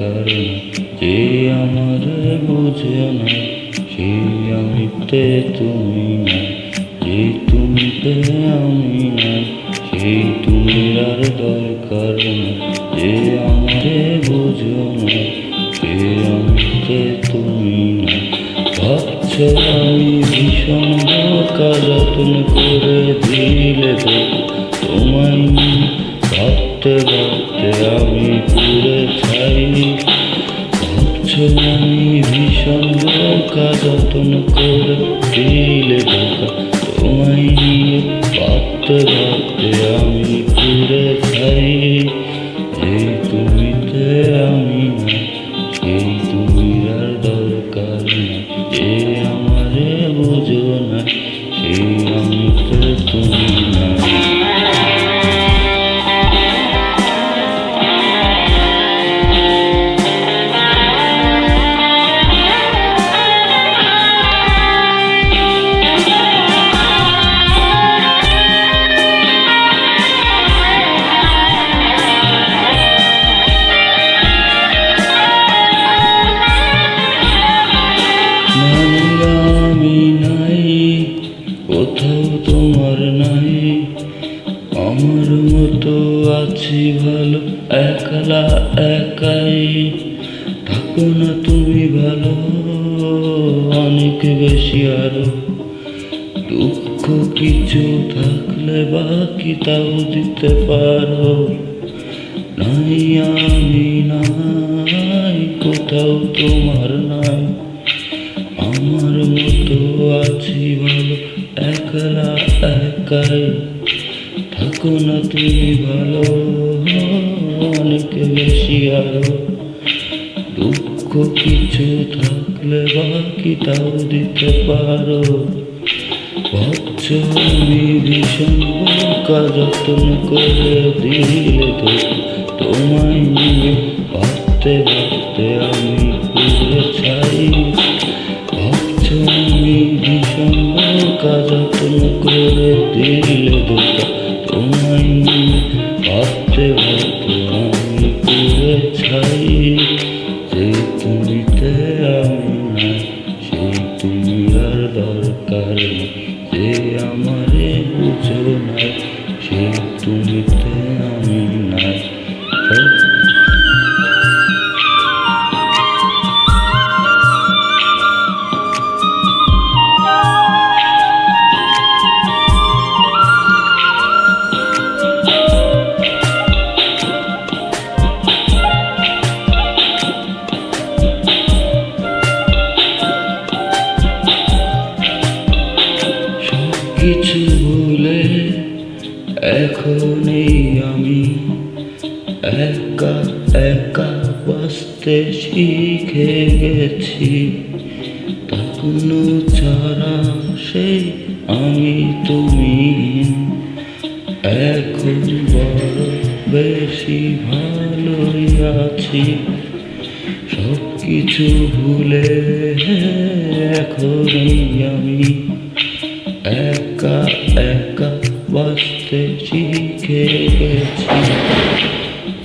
দরকার না, যে আমারে বুঝে না সেই আমিতে তুমি না, যে তুমিতে আমি না সেই তুমি আর দরকার না, যে আমারে বুঝো না সে আমিতে তুমি না। ভাবছো আমি ভীষণ বোকা, যত্ন করে দিলে তো তোমায় ভাবতে ভাবতে আমি পুরে ছাই। ভাবছো আমি ভীষণ বোকা, যত্ন করে দিলে ধোকা তোমায় নিয়ে ভাবতে ভাবতে আমি পুরে ছাই। এই তুমিতে আমি না সেই তুমি আর দরকার না, যে আমারে বুঝো না সেই আমিতে তুমি না। আমি নাই কোথাও তোমার নাই, আমার মতো আছি ভালো একলা একাই। থাকো না তুমি ভালো অনেক বেশি আরো, দুঃখ কিছু থাকলে বাকি তাও দিতে পারো। নাই আমি নাই কোথাও তোমার নাই, আমার মতো আছি ভালো একলা একাই। থাকো না তুমি ভালো অনেক বেশি আরো, দুঃখ কিছু থাকলে বাকি তাও দিতে পারো। ভাবছো আমি ভীষণ বোকা, যত্ন করে দিলে তো তোমায় নিয়ে ভাবতে ভাবতে আমি পুরে ছাই। ভাবছো আমি ভীষণ বোকা, যত্ন করে দিলে ধোকা তোমায় নিয়ে ভাবতে ভাবতে আমি পুরে ছাই। যে তুমিতে আমি না সেই তুমি আর দরকার না, যে আমারে বুঝো না সেই তুমিতে আমি নাই। কিছু ভুলে এখন এই আমি একা একা বাঁচতে শিখে গেছি। তখন ছাড়া সেই আমি তুমি এখন বড় বেশি ভালোই আছি। সব কিছু ভুলে এখন এই আমি একা একা বাঁচতে শিখে গেছি।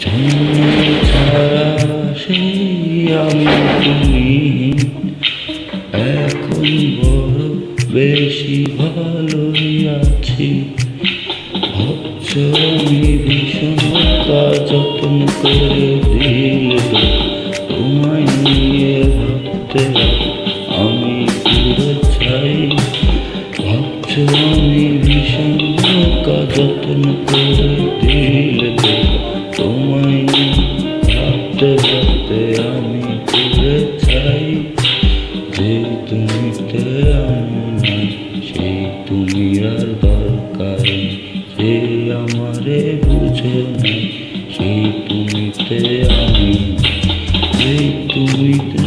জন্ম ছাড়া সেই আমি তুমি এখন বড় বেশি ভালোই আছি। ভাবছো আমি ভীষণ বোকা, যত্ন করে দিলে তোমায় নিয়ে ভাবতে আমি পুরো ছাই। ভাবছো আমি ভীষণ বোকা, যত্ন করে দিলে তোমায় ভাবতে ভাবতে আমি পুরে ছাই। যে তুমিতে আমি নাই সেই তুমি আর দরকার নেই, যে আমারে বুঝো না সেই তুমিতে আমি, সেই তুমিতে